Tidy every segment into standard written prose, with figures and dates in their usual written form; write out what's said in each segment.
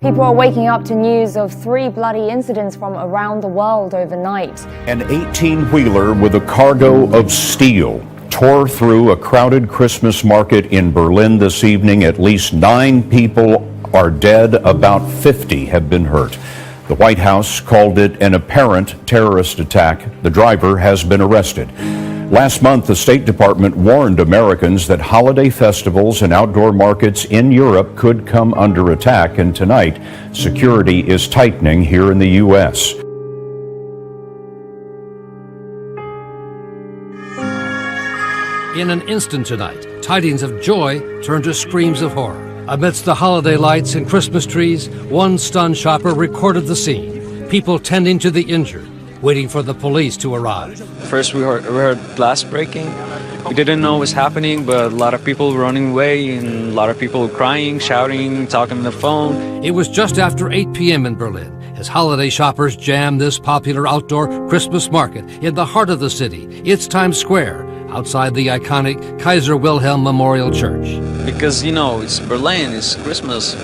People are waking up to news of 3 bloody incidents from around the world overnight. An 18-wheeler with a cargo of steel tore through a crowded Christmas market in Berlin this evening. At least 9 people are dead. About 50 have been hurt. The White House called it an apparent terrorist attack. The driver has been arrested. Last month, the State Department warned Americans that holiday festivals and outdoor markets in Europe could come under attack, and tonight, security is tightening here in the U.S. In an instant tonight, tidings of joy turn to screams of horror. Amidst the holiday lights and Christmas trees, one stunned shopper recorded the scene. People tending to the injured, waiting for the police to arrive. First we heard glass breaking. We didn't know what was happening, but a lot of people running away and a lot of people crying, shouting, talking on the phone. It was just after 8 p.m. in Berlin as holiday shoppers jammed this popular outdoor Christmas market in the heart of the city. It's Times Square, outside the iconic Kaiser Wilhelm Memorial Church. Because, you know, it's Berlin, it's Christmas.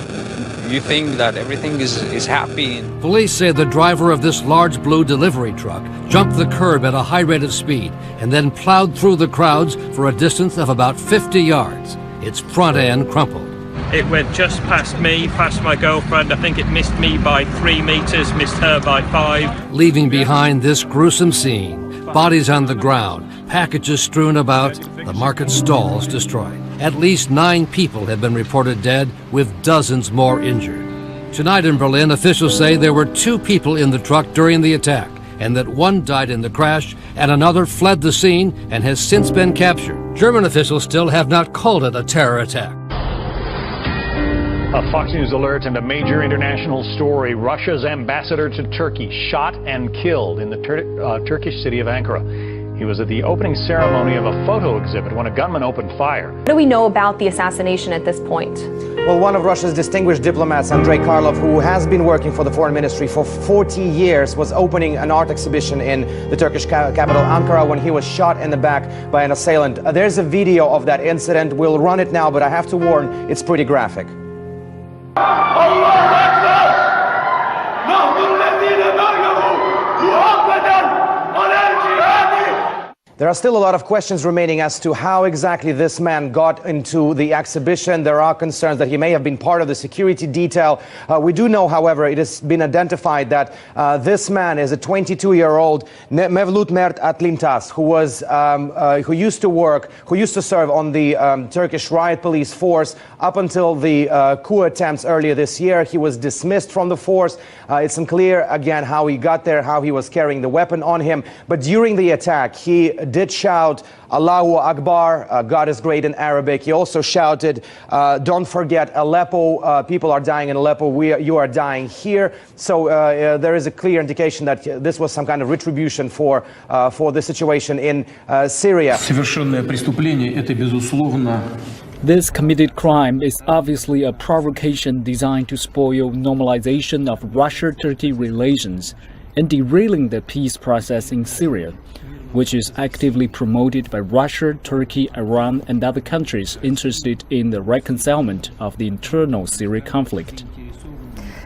You think that everything is happy. Police say the driver of this large blue delivery truck jumped the curb at a high rate of speed and then plowed through the crowds for a distance of about 50 yards. Its front end crumpled. It went just past me, past my girlfriend. I think it missed me by 3 meters, missed her by 5. Leaving behind this gruesome scene, bodies on the ground, packages strewn about, the market stalls destroyed. At least 9 people have been reported dead, with dozens more injured. Tonight in Berlin, officials say there were 2 people in the truck during the attack, and that one died in the crash, and another fled the scene and has since been captured. German officials still have not called it a terror attack. A Fox News alert and a major international story. Russia's ambassador to Turkey shot and killed in the Turkish city of Ankara. He was at the opening ceremony of a photo exhibit when a gunman opened fire. What do we know about the assassination at this point? Well, one of Russia's distinguished diplomats, Andrei Karlov, who has been working for the foreign ministry for 40 years, was opening an art exhibition in the Turkish capital, Ankara, when he was shot in the back by an assailant. There's a video of that incident. We'll run it now, but I have to warn, it's pretty graphic. There are still a lot of questions remaining as to how exactly this man got into the exhibition. There are concerns that he may have been part of the security detail. We do know, however, it has been identified that this man is a 22-year-old Mevlut Mert Atlintas, who used to serve on the Turkish riot police force up until the coup attempts earlier this year. He was dismissed from the force. It's unclear, again, how he got there, how he was carrying the weapon on him. But during the attack, he did shout, Allahu Akbar, God is great in Arabic. He also shouted, don't forget Aleppo, people are dying in Aleppo, you are dying here. So there is a clear indication that this was some kind of retribution for the situation in Syria. This committed crime is obviously a provocation designed to spoil normalization of Russia-Turkey relations and derailing the peace process in Syria, which is actively promoted by Russia, Turkey, Iran, and other countries interested in the reconcilement of the internal Syrian conflict.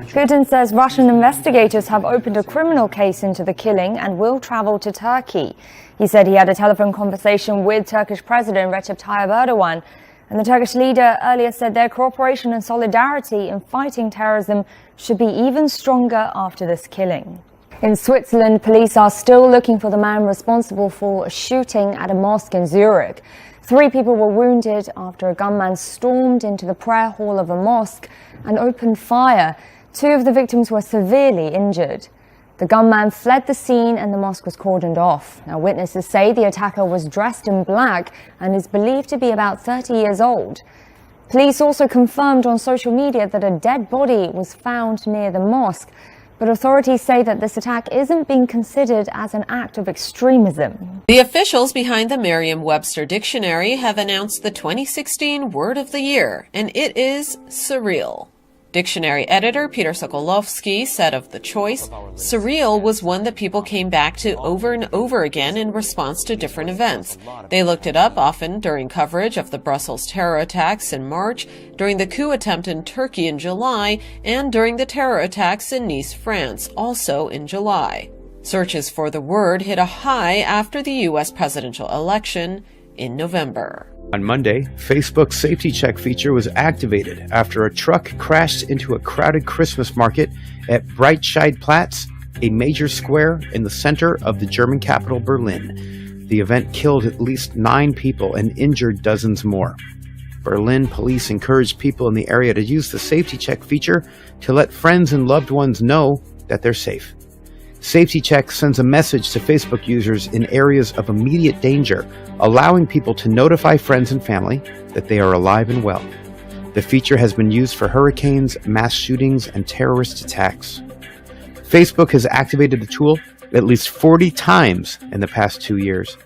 Putin says Russian investigators have opened a criminal case into the killing and will travel to Turkey. He said he had a telephone conversation with Turkish President Recep Tayyip Erdogan, and the Turkish leader earlier said their cooperation and solidarity in fighting terrorism should be even stronger after this killing. In Switzerland, police are still looking for the man responsible for a shooting at a mosque in Zurich. 3 people were wounded after a gunman stormed into the prayer hall of a mosque and opened fire. 2 of the victims were severely injured. The gunman fled the scene and the mosque was cordoned off. Now, witnesses say the attacker was dressed in black and is believed to be about 30 years old. Police also confirmed on social media that a dead body was found near the mosque. But authorities say that this attack isn't being considered as an act of extremism. The officials behind the Merriam-Webster dictionary have announced the 2016 word of the year, and it is surreal. Dictionary editor Peter Sokolovsky said of the choice, surreal was one that people came back to over and over again in response to different events. They looked it up often during coverage of the Brussels terror attacks in March, during the coup attempt in Turkey in July, and during the terror attacks in Nice, France, also in July. Searches for the word hit a high after the U.S. presidential election in November. On Monday, Facebook's safety check feature was activated after a truck crashed into a crowded Christmas market at Breitscheidplatz, a major square in the center of the German capital Berlin. The event killed at least 9 people and injured dozens more. Berlin police encouraged people in the area to use the safety check feature to let friends and loved ones know that they're safe. Safety Check sends a message to Facebook users in areas of immediate danger, allowing people to notify friends and family that they are alive and well. The feature has been used for hurricanes, mass shootings, and terrorist attacks. Facebook has activated the tool at least 40 times in the past 2 years.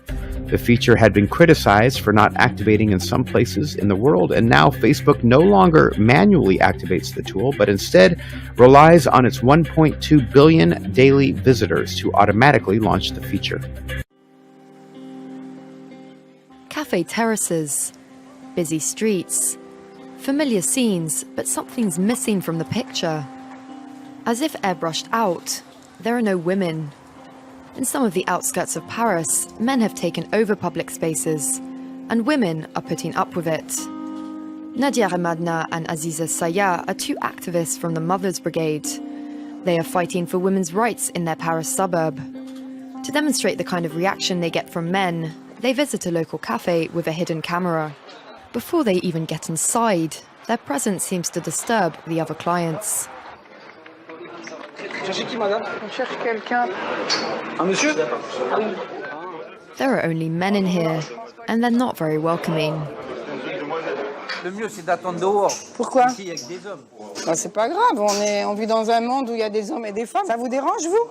The feature had been criticized for not activating in some places in the world, and now Facebook no longer manually activates the tool, but instead relies on its 1.2 billion daily visitors to automatically launch the feature. Cafe terraces, busy streets, familiar scenes, but something's missing from the picture. As if airbrushed out, there are no women. In some of the outskirts of Paris, men have taken over public spaces, and women are putting up with it. Nadia Ramadna and Aziza Saya are 2 activists from the Mothers Brigade. They are fighting for women's rights in their Paris suburb. To demonstrate the kind of reaction they get from men, they visit a local cafe with a hidden camera. Before they even get inside, their presence seems to disturb the other clients. There are only men in here, and they're not very welcoming. Pourquoi? C'est pas grave, on vit dans un monde où il y a des hommes et des femmes. Ça vous dérange, vous?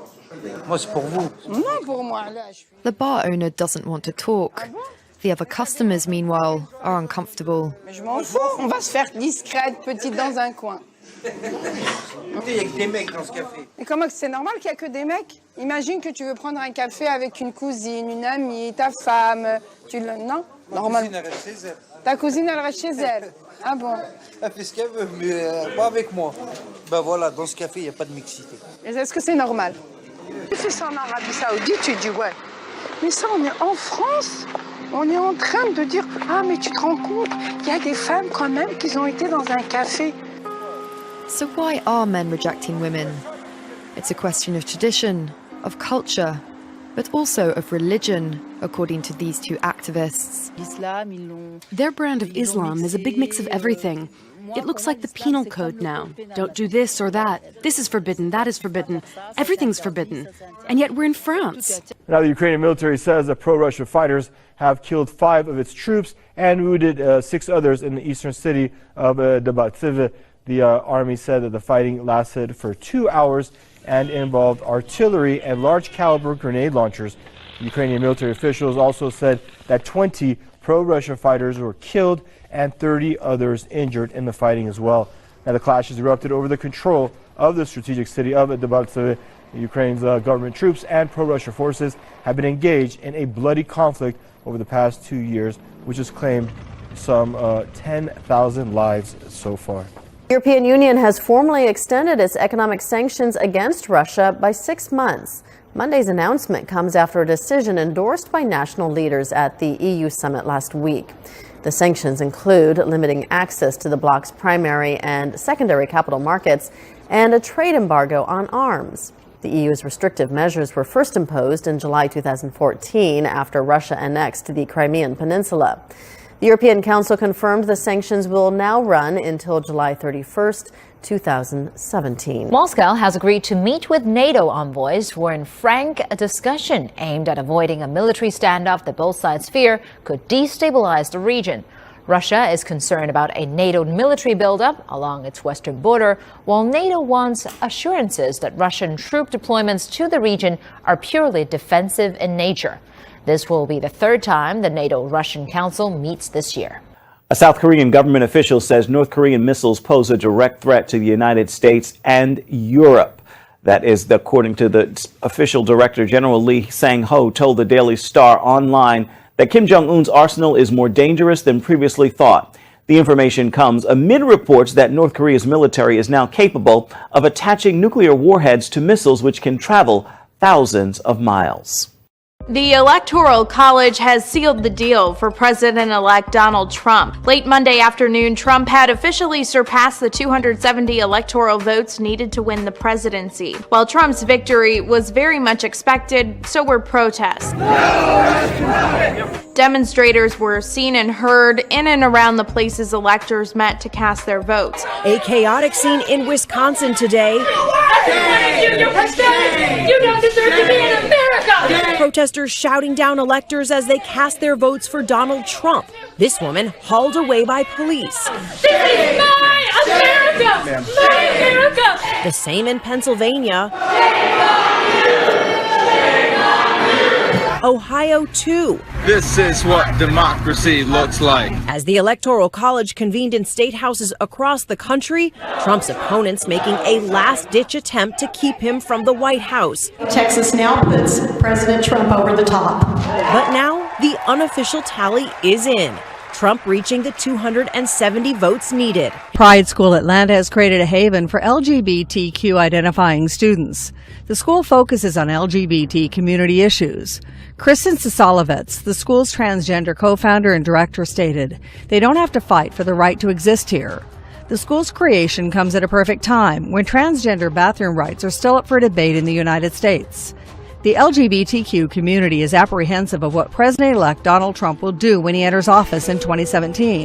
Moi, c'est pour vous. Non, pour moi. The bar owner doesn't want to talk. The other customers, meanwhile, are uncomfortable. Mais je m'en fous, on va se faire discrète, petite dans un coin. Il y a que des mecs dans ce café. Et comment c'est normal qu'il n'y a que des mecs? Imagine que tu veux prendre un café avec une cousine, une amie, ta femme. Non? Normal. Ta cousine, elle reste chez elle. Ah bon? Elle fait ce qu'elle veut, mais pas avec moi. Ben voilà, dans ce café, il n'y a pas de mixité. Est-ce que c'est normal? Tu fais ça en Arabie Saoudite, tu dis ouais. Mais ça, on est en France. On est en train de dire, ah mais tu te rends compte, il y a des femmes quand même qui ont été dans un café. So why are men rejecting women? It's a question of tradition, of culture, but also of religion, according to these 2 activists. Their brand of Islam is a big mix of everything. It looks like the penal code now. Don't do this or that. This is forbidden, that is forbidden. Everything's forbidden. And yet we're in France. Now the Ukrainian military says that pro-Russia fighters have killed 5 of its troops and wounded 6 others in the eastern city of Debaltseve. The army said that the fighting lasted for 2 hours and involved artillery and large-caliber grenade launchers. Ukrainian military officials also said that 20 pro-Russia fighters were killed and 30 others injured in the fighting as well. Now the clashes erupted over the control of the strategic city of Debaltseve. Ukraine's government troops and pro-Russia forces have been engaged in a bloody conflict over the past 2 years, which has claimed some 10,000 lives so far. The European Union has formally extended its economic sanctions against Russia by 6 months. Monday's announcement comes after a decision endorsed by national leaders at the EU summit last week. The sanctions include limiting access to the bloc's primary and secondary capital markets and a trade embargo on arms. The EU's restrictive measures were first imposed in July 2014 after Russia annexed the Crimean Peninsula. The European Council confirmed the sanctions will now run until July 31st, 2017. Moscow has agreed to meet with NATO envoys for a frank discussion aimed at avoiding a military standoff that both sides fear could destabilize the region. Russia is concerned about a NATO military buildup along its western border, while NATO wants assurances that Russian troop deployments to the region are purely defensive in nature. This will be the 3rd time the NATO-Russian Council meets this year. A South Korean government official says North Korean missiles pose a direct threat to the United States and Europe. That is according to the official director, General Lee Sang-ho, told the Daily Star online that Kim Jong-un's arsenal is more dangerous than previously thought. The information comes amid reports that North Korea's military is now capable of attaching nuclear warheads to missiles which can travel thousands of miles. The Electoral College has sealed the deal for President-elect Donald Trump. Late Monday afternoon, Trump had officially surpassed the 270 electoral votes needed to win the presidency. While Trump's victory was very much expected, so were protests. Demonstrators were seen and heard in and around the places electors met to cast their votes. A chaotic scene in Wisconsin today. You don't deserve to be in America! Protesters shouting down electors as they cast their votes for Donald Trump. This woman hauled away by police. This is my America! My America! The same in Pennsylvania. Ohio, too. This is what democracy looks like. As the Electoral College convened in state houses across the country, Trump's opponents making a last-ditch attempt to keep him from the White House. Texas now puts President Trump over the top. But now the unofficial tally is in. Trump reaching the 270 votes needed. Pride School Atlanta has created a haven for LGBTQ identifying students. The school focuses on LGBT community issues. Kristen Sasalovitz, the school's transgender co-founder and director, stated, "They don't have to fight for the right to exist here." The school's creation comes at a perfect time when transgender bathroom rights are still up for debate in the United States. The LGBTQ community is apprehensive of what President-elect Donald Trump will do when he enters office in 2017.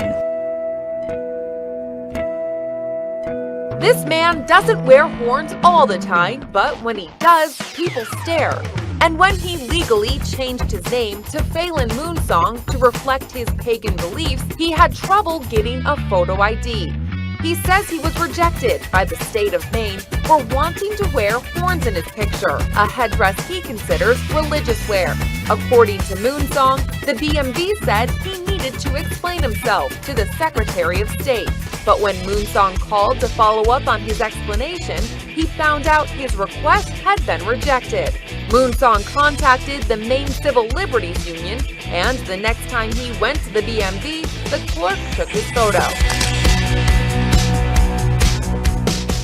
This man doesn't wear horns all the time, but when he does, people stare. And when he legally changed his name to Phelan Moonsong to reflect his pagan beliefs, he had trouble getting a photo ID. He says he was rejected by the state of Maine for wanting to wear horns in his picture, a headdress he considers religious wear. According to Moonsong, the BMV said he needed to explain himself to the Secretary of State. But when Moonsong called to follow up on his explanation, he found out his request had been rejected. Moonsong contacted the Maine Civil Liberties Union, and the next time he went to the BMV, the clerk took his photo.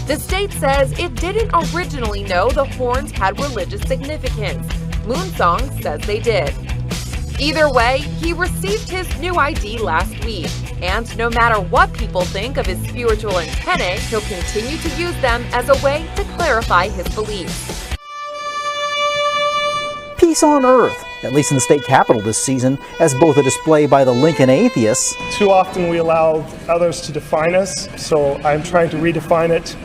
The state says it didn't originally know the horns had religious significance. Moonsong says they did. Either way, he received his new ID last week, and no matter what people think of his spiritual antennae, he'll continue to use them as a way to clarify his beliefs. Peace on earth, at least in the state capitol this season, as both a display by the Lincoln atheists. Too often we allow others to define us, so I'm trying to redefine it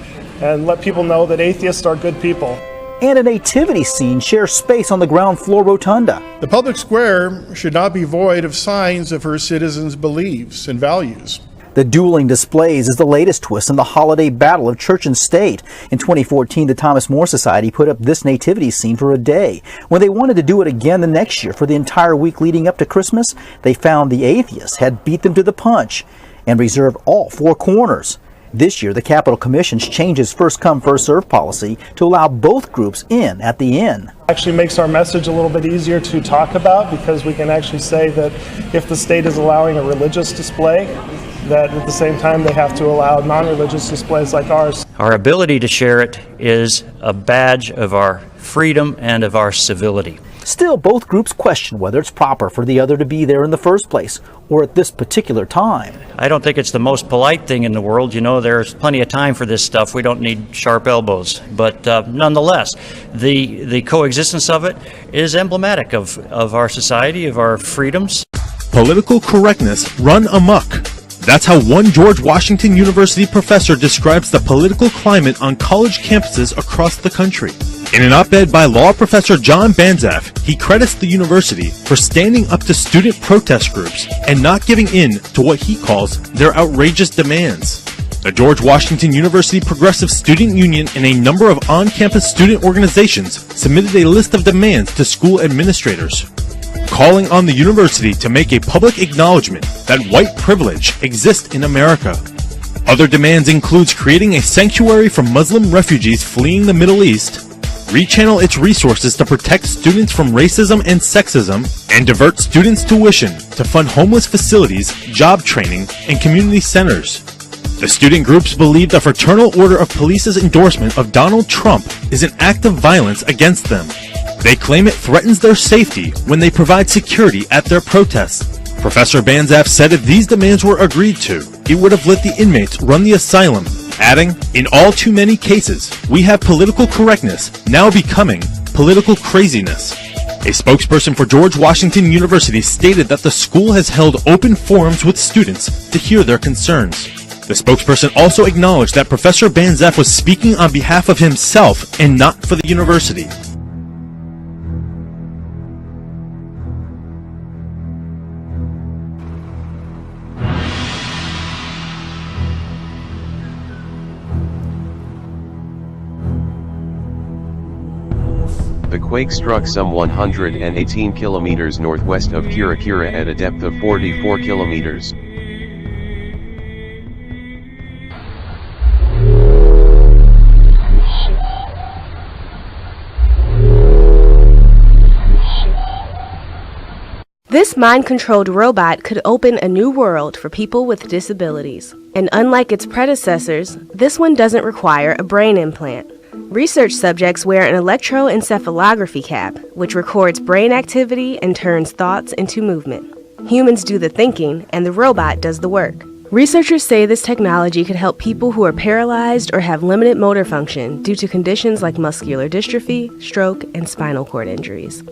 and let people know that atheists are good people. And a nativity scene shares space on the ground floor rotunda. The public square should not be void of signs of her citizens' beliefs and values. The dueling displays is the latest twist in the holiday battle of church and state. In 2014, the Thomas More Society put up this nativity scene for a day. When they wanted to do it again the next year for the entire week leading up to Christmas, they found the atheists had beat them to the punch and reserved all four corners. This year, the Capitol Commission's changed its first-come, first-served policy to allow both groups in at the inn. Actually makes our message a little bit easier to talk about, because we can actually say that if the state is allowing a religious display, that at the same time they have to allow non-religious displays like ours. Our ability to share it is a badge of our freedom and of our civility. Still, both groups question whether it's proper for the other to be there in the first place, or at this particular time. I don't think it's the most polite thing in the world. You know, there's plenty of time for this stuff. We don't need sharp elbows. But nonetheless, the coexistence of it is emblematic of our society, of our freedoms. Political correctness run amok. That's how one George Washington University professor describes the political climate on college campuses across the country. In an op-ed by law professor John Banzaf, he credits the university for standing up to student protest groups and not giving in to what he calls their outrageous demands. The George Washington University Progressive Student Union and a number of on-campus student organizations submitted a list of demands to school administrators. calling on the university to make a public acknowledgement that white privilege exists in America. Other demands includes creating a sanctuary for Muslim refugees fleeing the Middle East, rechannel its resources to protect students from racism and sexism, and divert students' tuition to fund homeless facilities, job training, and community centers. The student groups believe the Fraternal Order of Police's endorsement of Donald Trump is an act of violence against them. They claim it threatens their safety when they provide security at their protests. Professor Banzaf said if these demands were agreed to, it would have let the inmates run the asylum, adding, "In all too many cases, we have political correctness now becoming political craziness." A spokesperson for George Washington University stated that the school has held open forums with students to hear their concerns. The spokesperson also acknowledged that Professor Banzaf was speaking on behalf of himself and not for the university. The quake struck some 118 kilometers northwest of Kirakira at a depth of 44 kilometers. This mind-controlled robot could open a new world for people with disabilities. And unlike its predecessors, this one doesn't require a brain implant. Research subjects wear an electroencephalography cap, which records brain activity and turns thoughts into movement. Humans do the thinking, and the robot does the work. Researchers say this technology could help people who are paralyzed or have limited motor function due to conditions like muscular dystrophy, stroke, and spinal cord injuries.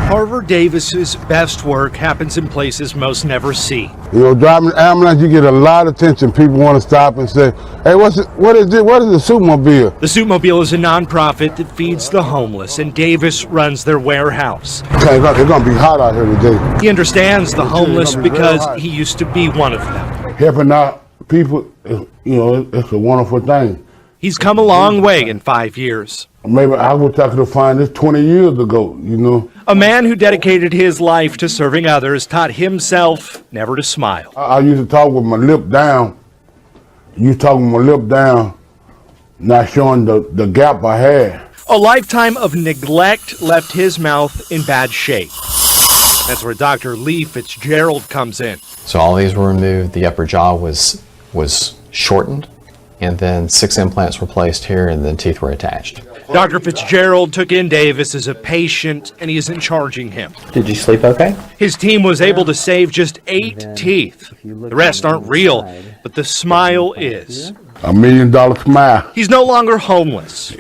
Harvard Davis's best work happens in places most never see. You know, driving an ambulance, you get a lot of attention. People want to stop and say, "Hey, what is it? What is the Suitmobile?" The Suitmobile is a nonprofit that feeds the homeless, and Davis runs their warehouse. Okay, it's going to be hot out here today. He understands the homeless because he used to be one of them. Helping out people, you know, it's a wonderful thing. He's come a long way in 5 years. Maybe I wish I could have found this 20 years ago, you know. A man who dedicated his life to serving others taught himself never to smile. I used to talk with my lip down. Not showing the gap I had. A lifetime of neglect left his mouth in bad shape. That's where Dr. Lee Fitzgerald comes in. So all these were removed. The upper jaw was shortened, and then 6 implants were placed here, and then teeth were attached. Dr. Fitzgerald took in Davis as a patient, and he isn't charging him. Did you sleep okay? His team was able to save just 8 teeth. The rest aren't real, but the smile is. $1 million smile. He's no longer homeless.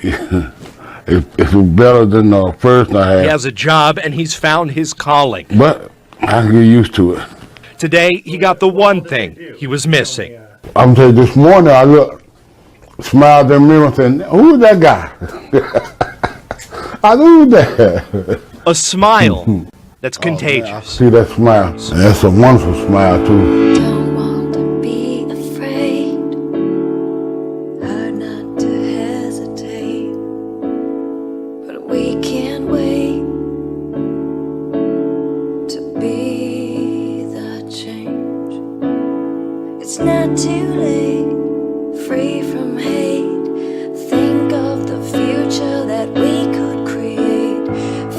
It's better than the first I had. He has a job, and he's found his calling. But I can get used to it. Today, he got the one thing he was missing. I'm telling you, this morning I smiled in the mirror and said, "Who's that guy?" I knew that. A smile that's contagious. See that smile? That's a wonderful smile, too. Don't want to be afraid, hard not to hesitate, but we can't wait to be the change. It's not too late, free from hate. Think of the future that we could create.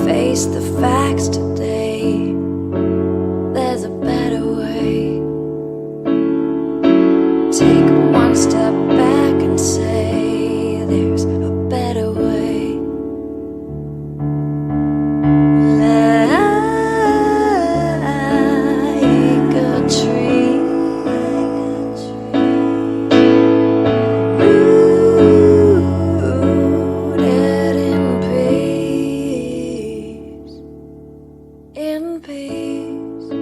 Face the facts today. There's a better way. Take one step back and say there's a better way. Like a tree. In peace.